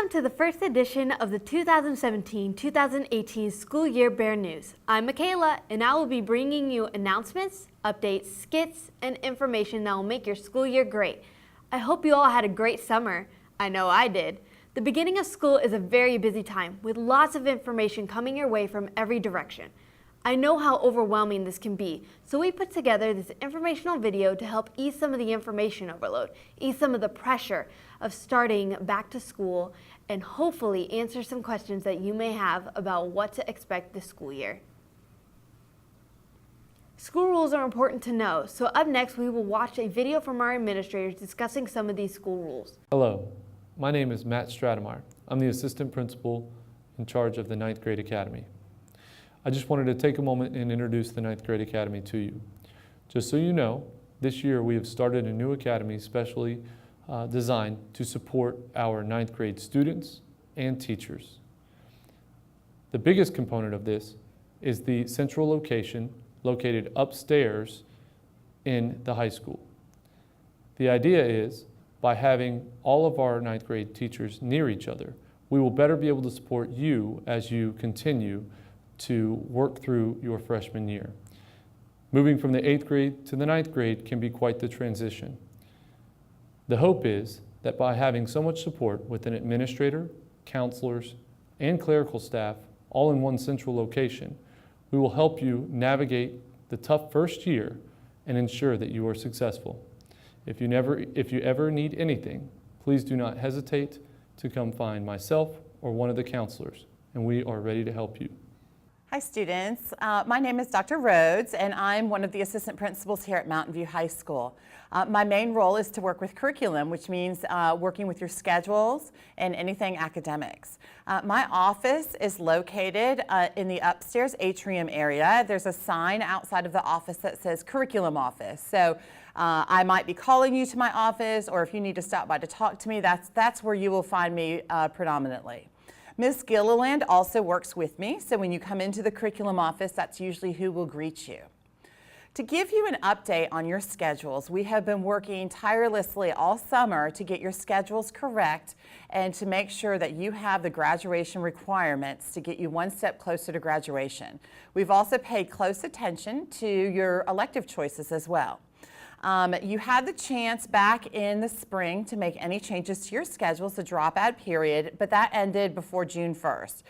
Welcome to the first edition of the 2017-2018 school year Bear News. I'm Michaela, and I will be bringing you announcements, updates, skits, and information that will make your school year great. I hope you all had a great summer. I know I did. The beginning of school is a very busy time with lots of information coming your way from every direction. I know how overwhelming this can be, so we put together this informational video to help ease some of the information overload, ease some of the pressure of starting back to school, and hopefully answer some questions that you may have about what to expect this school year. School rules are important to know, so up next we will watch a video from our administrators discussing some of these school rules. Hello, my name is Matt Stratemeyer. I'm the assistant principal in charge of the 9th grade academy. I just wanted to take a moment and introduce the 9th grade academy to you. Just so you know, this year we have started a new academy specially designed to support our 9th grade students and teachers. The biggest component of this is the central location located upstairs in the high school. The idea is, by having all of our 9th grade teachers near each other, we will better be able to support you as you continue to work through your freshman year. Moving from the 8th grade to the 9th grade can be quite the transition. The hope is that by having so much support with an administrator, counselors, and clerical staff all in one central location, we will help you navigate the tough first year and ensure that you are successful. If you ever need anything, please do not hesitate to come find myself or one of the counselors, and we are ready to help you. Hi students, my name is Dr. Rhodes and I'm one of the assistant principals here at Mountain View High School. My main role is to work with curriculum, which means working with your schedules and anything academics. My office is located in the upstairs atrium area. There's a sign outside of the office that says curriculum office. So I might be calling you to my office, or if you need to stop by to talk to me, that's where you will find me predominantly. Ms. Gilliland also works with me, so when you come into the curriculum office, that's usually who will greet you. To give you an update on your schedules, we have been working tirelessly all summer to get your schedules correct and to make sure that you have the graduation requirements to get you one step closer to graduation. We've also paid close attention to your elective choices as well. You had the chance back in the spring to make any changes to your schedules, the drop-out period, but that ended before June 1st.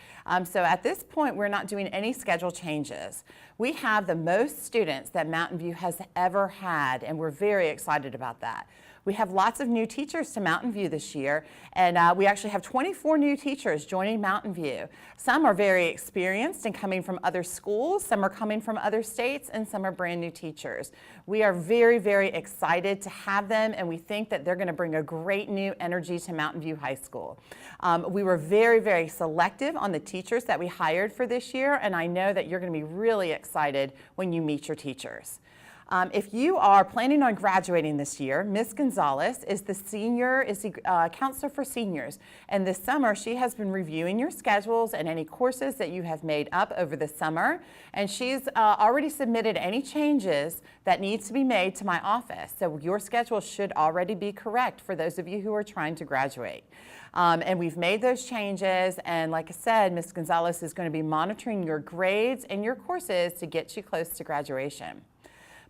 So at this point, we're not doing any schedule changes. We have the most students that Mountain View has ever had, and we're very excited about that. We have lots of new teachers to Mountain View this year, and we actually have 24 new teachers joining Mountain View. Some are very experienced and coming from other schools, some are coming from other states, and some are brand new teachers. We are very, very excited to have them, and we think that they're going to bring a great new energy to Mountain View High School. We were very, very selective on the teachers that we hired for this year, and I know that you're going to be really excited when you meet your teachers. If you are planning on graduating this year, Ms. Gonzalez is the counselor for seniors, and this summer she has been reviewing your schedules and any courses that you have made up over the summer, and she's already submitted any changes that needs to be made to my office. So your schedule should already be correct for those of you who are trying to graduate. And we've made those changes, and like I said, Ms. Gonzalez is going to be monitoring your grades and your courses to get you close to graduation.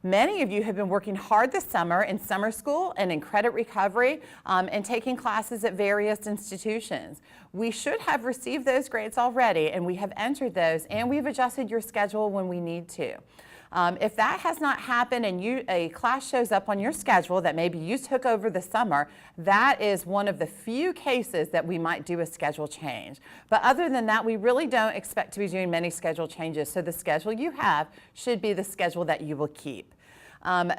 Many of you have been working hard this summer in summer school and in credit recovery and taking classes at various institutions. We should have received those grades already, and we have entered those, and we've adjusted your schedule when we need to. If that has not happened and a class shows up on your schedule that maybe you took over the summer, that is one of the few cases that we might do a schedule change. But other than that, we really don't expect to be doing many schedule changes, so the schedule you have should be the schedule that you will keep.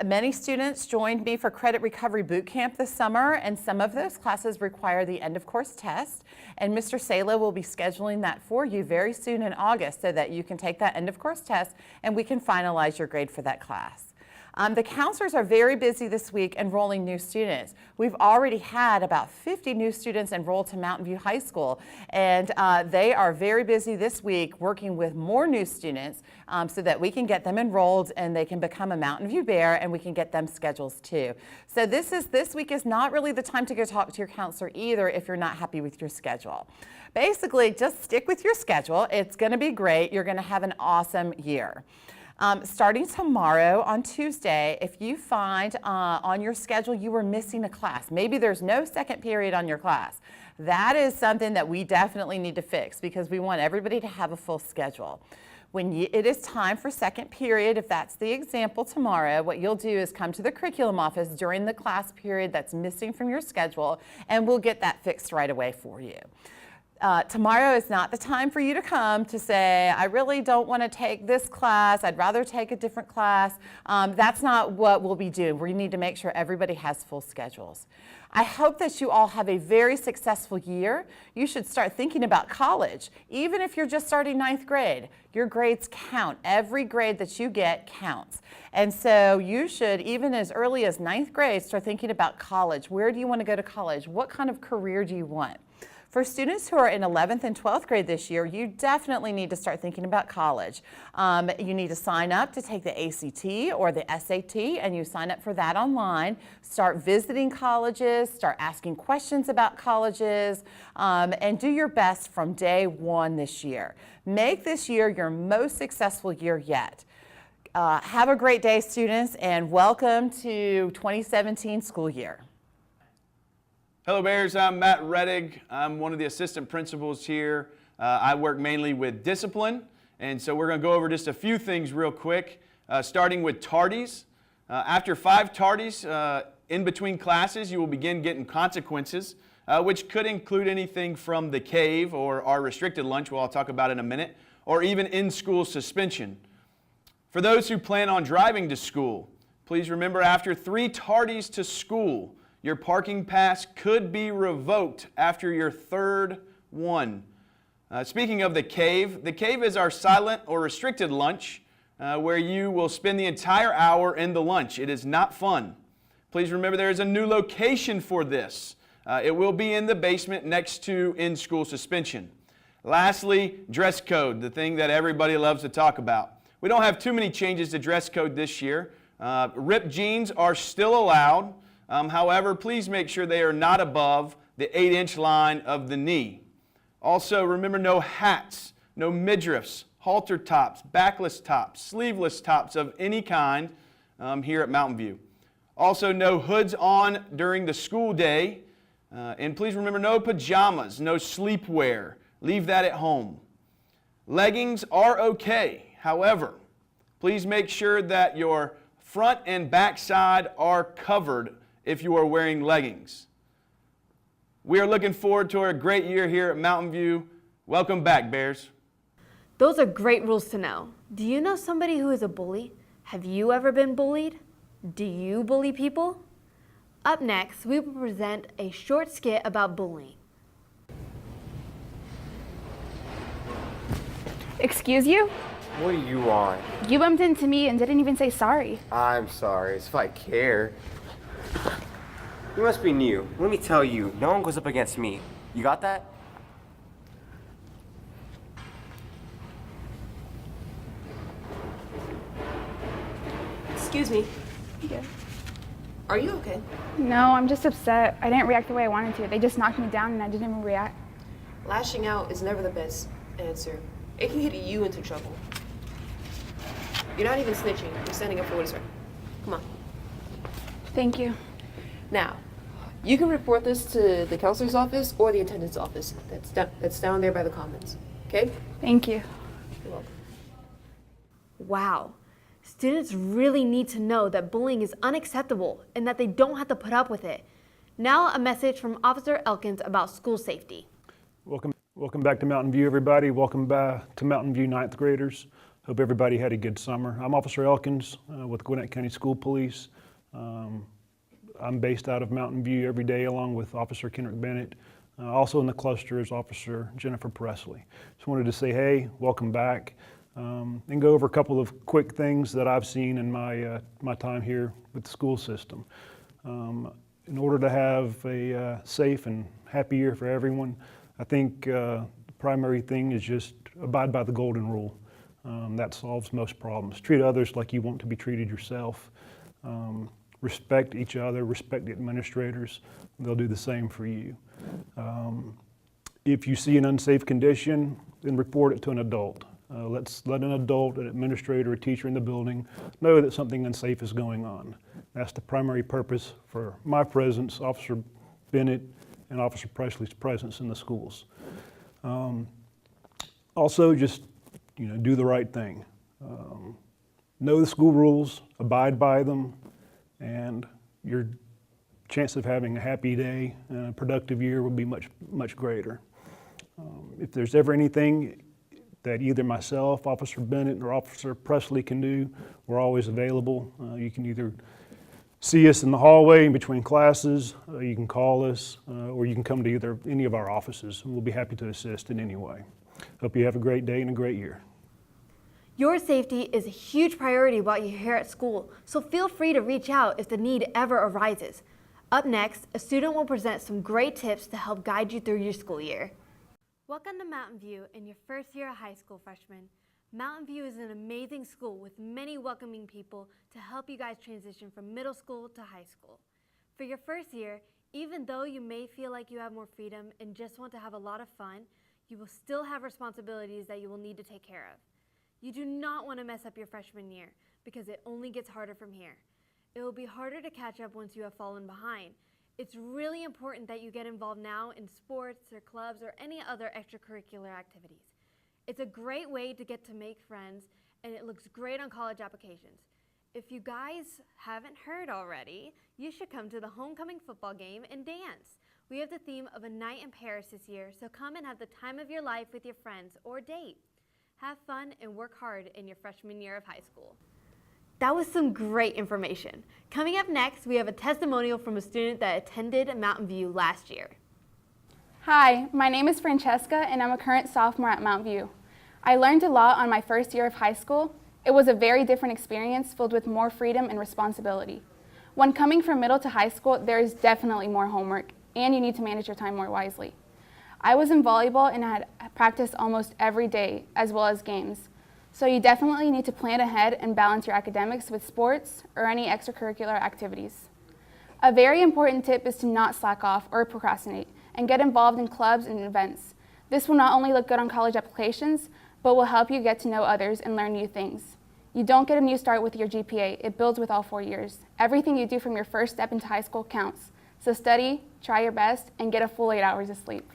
Many students joined me for Credit Recovery Boot Camp this summer, and some of those classes require the end of course test, and Mr. Sala will be scheduling that for you very soon in August so that you can take that end of course test and we can finalize your grade for that class. The counselors are very busy this week enrolling new students. We've already had about 50 new students enrolled to Mountain View High School, and they are very busy this week working with more new students so that we can get them enrolled and they can become a Mountain View Bear, and we can get them schedules too. So this week is not really the time to go talk to your counselor either if you're not happy with your schedule. Basically, just stick with your schedule. It's going to be great. You're going to have an awesome year. Starting tomorrow on Tuesday, if you find on your schedule you were missing a class, maybe there's no second period on your class, that is something that we definitely need to fix because we want everybody to have a full schedule. When it is time for second period, if that's the example tomorrow, what you'll do is come to the curriculum office during the class period that's missing from your schedule, and we'll get that fixed right away for you. Tomorrow is not the time for you to come to say, I really don't want to take this class, I'd rather take a different class. That's not what we'll be doing. We need to make sure everybody has full schedules. I hope that you all have a very successful year. You should start thinking about college. Even if you're just starting 9th grade, your grades count. Every grade that you get counts. And so you should, even as early as 9th grade, start thinking about college. Where do you want to go to college? What kind of career do you want? For students who are in 11th and 12th grade this year, you definitely need to start thinking about college. You need to sign up to take the ACT or the SAT, and you sign up for that online. Start visiting colleges, start asking questions about colleges, and do your best from day one this year. Make this year your most successful year yet. Have a great day, students, and welcome to 2017 school year. Hello Bears, I'm Matt Reddig. I'm one of the assistant principals here. I work mainly with discipline, and so we're going to go over just a few things real quick, starting with tardies. After 5 tardies in between classes, you will begin getting consequences, which could include anything from the cave or our restricted lunch, which I'll talk about in a minute, or even in-school suspension. For those who plan on driving to school, please remember after 3 tardies to school, your parking pass could be revoked after your 3rd one. Speaking of the cave is our silent or restricted lunch where you will spend the entire hour in the lunch. It is not fun. Please remember there is a new location for this. It will be in the basement next to in-school suspension. Lastly, dress code, the thing that everybody loves to talk about. We don't have too many changes to dress code this year. Ripped jeans are still allowed. However, please make sure they are not above the 8-inch line of the knee. Also, remember no hats, no midriffs, halter tops, backless tops, sleeveless tops of any kind here at Mountain View. Also, no hoods on during the school day. And please remember no pajamas, no sleepwear. Leave that at home. Leggings are okay. However, please make sure that your front and back side are covered if you are wearing leggings. We are looking forward to a great year here at Mountain View. Welcome back, Bears. Those are great rules to know. Do you know somebody who is a bully? Have you ever been bullied? Do you bully people? Up next, we will present a short skit about bullying. Excuse you? What do you want? You bumped into me and didn't even say sorry. I'm sorry, as if I care. You must be new. Let me tell you, no one goes up against me. You got that? Excuse me. Yeah. Are you okay? No, I'm just upset. I didn't react the way I wanted to. They just knocked me down and I didn't even react. Lashing out is never the best answer. It can get you into trouble. You're not even snitching. You're standing up for what is right. Come on. Thank you. Now, you can report this to the counselor's office or the attendant's office. That's down there by the commons. Okay? Thank you. You're welcome. Wow. Students really need to know that bullying is unacceptable and that they don't have to put up with it. Now a message from Officer Elkins about school safety. Welcome back to Mountain View, everybody. Welcome back to Mountain View 9th graders. Hope everybody had a good summer. I'm Officer Elkins with Gwinnett County School Police. I'm based out of Mountain View every day along with Officer Kendrick Bennett. Also in the cluster is Officer Jennifer Presley. Just wanted to say, hey, welcome back. and go over a couple of quick things that I've seen in my time here with the school system. In order to have a safe and happy year for everyone, I think the primary thing is just abide by the golden rule. That solves most problems. Treat others like you want to be treated yourself. Respect each other, respect the administrators. They'll do the same for you. If you see an unsafe condition, then report it to an adult. Let an adult, an administrator, a teacher in the building know that something unsafe is going on. That's the primary purpose for my presence, Officer Bennett, and Officer Presley's presence in the schools. Also, just do the right thing. Know the school rules, abide by them, and your chance of having a happy day and a productive year will be much, much greater. If there's ever anything that either myself, Officer Bennett, or Officer Presley can do, we're always available. You can either see us in the hallway in between classes, you can call us, or you can come to any of our offices. We'll be happy to assist in any way. Hope you have a great day and a great year. Your safety is a huge priority while you're here at school, so feel free to reach out if the need ever arises. Up next, a student will present some great tips to help guide you through your school year. Welcome to Mountain View in your first year of high school, freshmen. Mountain View is an amazing school with many welcoming people to help you guys transition from middle school to high school. For your first year, even though you may feel like you have more freedom and just want to have a lot of fun, you will still have responsibilities that you will need to take care of. You do not want to mess up your freshman year because it only gets harder from here. It will be harder to catch up once you have fallen behind. It's really important that you get involved now in sports or clubs or any other extracurricular activities. It's a great way to get to make friends, and it looks great on college applications. If you guys haven't heard already, you should come to the homecoming football game and dance. We have the theme of a night in Paris this year, so come and have the time of your life with your friends or date. Have fun and work hard in your freshman year of high school. That was some great information. Coming up next, we have a testimonial from a student that attended Mountain View last year. Hi, my name is Francesca and I'm a current sophomore at Mountain View. I learned a lot on my first year of high school. It was a very different experience filled with more freedom and responsibility. When coming from middle to high school, there is definitely more homework and you need to manage your time more wisely. I was in volleyball and had practice almost every day as well as games. So you definitely need to plan ahead and balance your academics with sports or any extracurricular activities. A very important tip is to not slack off or procrastinate and get involved in clubs and events. This will not only look good on college applications, but will help you get to know others and learn new things. You don't get a new start with your GPA, it builds with all 4 years. Everything you do from your first step into high school counts. So study, try your best, and get a full 8 hours of sleep.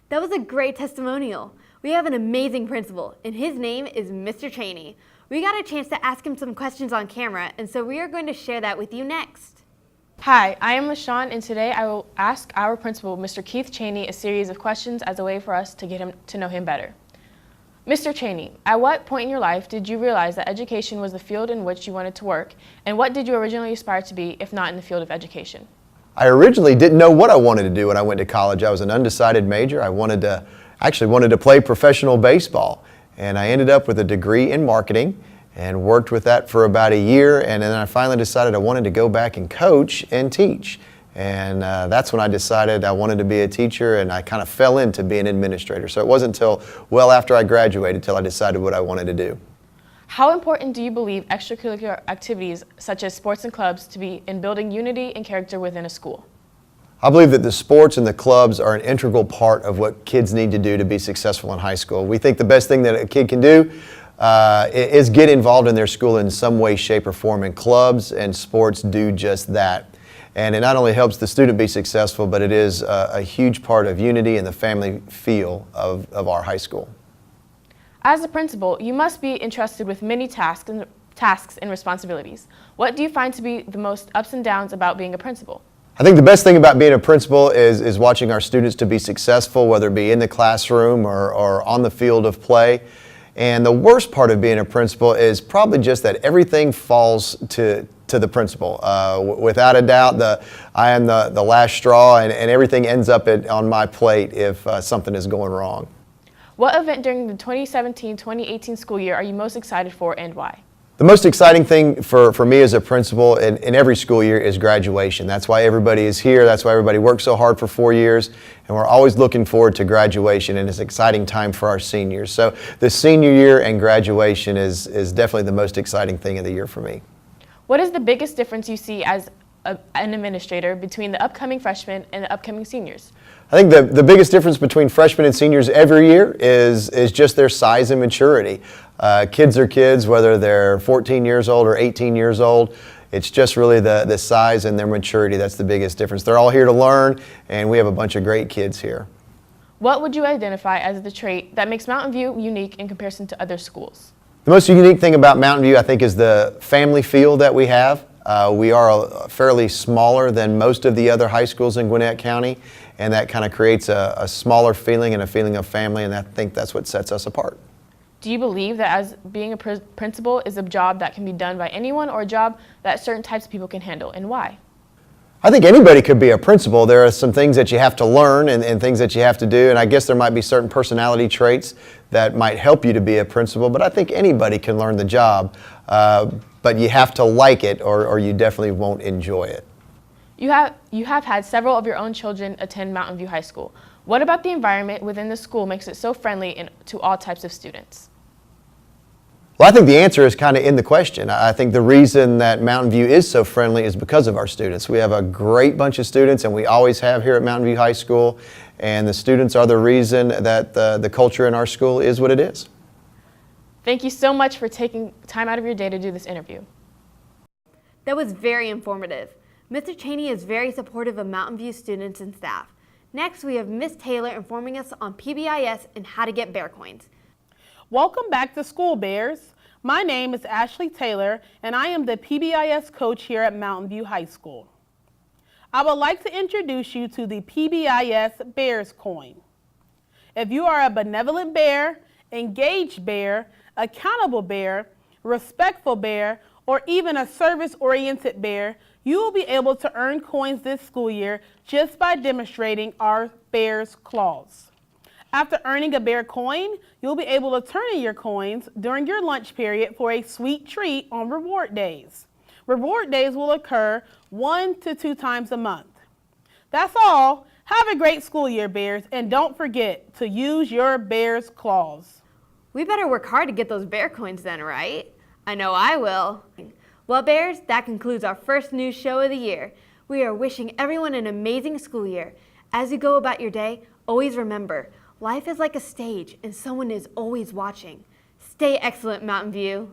That was a great testimonial. We have an amazing principal, and his name is Mr. Cheney. We got a chance to ask him some questions on camera, and so we are going to share that with you next. Hi, I am LaShawn, and today I will ask our principal, Mr. Keith Cheney, a series of questions as a way for us to get to know him better. Mr. Cheney, at what point in your life did you realize that education was the field in which you wanted to work, and what did you originally aspire to be, if not in the field of education? I originally didn't know what I wanted to do when I went to college. I was an undecided major. I actually wanted to play professional baseball, and I ended up with a degree in marketing and worked with that for about a year, and then I finally decided I wanted to go back and coach and teach. And that's when I decided I wanted to be a teacher, and I kind of fell into being an administrator. So it wasn't until well after I graduated till I decided what I wanted to do. How important do you believe extracurricular activities such as sports and clubs to be in building unity and character within a school? I believe that the sports and the clubs are an integral part of what kids need to do to be successful in high school. We think the best thing that a kid can do is get involved in their school in some way, shape, or form, and clubs and sports do just that. And it not only helps the student be successful, but it is a huge part of unity and the family feel of our high school. As a principal, you must be entrusted with many tasks and responsibilities. What do you find to be the most ups and downs about being a principal? I think the best thing about being a principal is watching our students to be successful, whether it be in the classroom or on the field of play. And the worst part of being a principal is probably just that everything falls to the principal. Without a doubt, I am the last straw, and everything ends up on my plate if something is going wrong. What event during the 2017-2018 school year are you most excited for and why? The most exciting thing for me as a principal in every school year is graduation. That's why everybody is here. That's why everybody works so hard for 4 years. And we're always looking forward to graduation, and it's an exciting time for our seniors. So the senior year and graduation is definitely the most exciting thing of the year for me. What is the biggest difference you see as an administrator between the upcoming freshmen and the upcoming seniors? I think the biggest difference between freshmen and seniors every year is just their size and maturity. Kids are kids, whether they're 14 years old or 18 years old. It's just really the size and their maturity that's the biggest difference. They're all here to learn, and we have a bunch of great kids here. What would you identify as the trait that makes Mountain View unique in comparison to other schools? The most unique thing about Mountain View, I think, is the family feel that we have. We are fairly smaller than most of the other high schools in Gwinnett County, and that kind of creates a smaller feeling and a feeling of family, and I think that's what sets us apart. Do you believe that as being a principal is a job that can be done by anyone or a job that certain types of people can handle, and why? I think anybody could be a principal. There are some things that you have to learn and things that you have to do, and I guess there might be certain personality traits that might help you to be a principal, but I think anybody can learn the job, but you have to like it or you definitely won't enjoy it. You have had several of your own children attend Mountain View High School. What about the environment within the school makes it so friendly to all types of students? Well, I think the answer is kind of in the question. I think the reason that Mountain View is so friendly is because of our students. We have a great bunch of students, and we always have here at Mountain View High School, and the students are the reason that the culture in our school is what it is. Thank you so much for taking time out of your day to do this interview. That was very informative. Mr. Cheney is very supportive of Mountain View students and staff. Next, we have Ms. Taylor informing us on Pbis and how to get bear coins. Welcome back to School Bears. My name is Ashley Taylor, and I am the Pbis coach here at Mountain View High School. I would like to introduce you to the Pbis Bears coin. If you are a benevolent bear, engaged bear, accountable bear, respectful bear, or even a service-oriented bear, you will be able to earn coins this school year just by demonstrating our Bears clause. After earning a bear coin, you'll be able to turn in your coins during your lunch period for a sweet treat on reward days. Reward days will occur 1 to 2 times a month. That's all. Have a great school year, Bears, and don't forget to use your Bears clause. We better work hard to get those bear coins then, right? I know I will. Well, Bears, that concludes our first news show of the year. We are wishing everyone an amazing school year. As you go about your day, always remember, life is like a stage and someone is always watching. Stay excellent, Mountain View.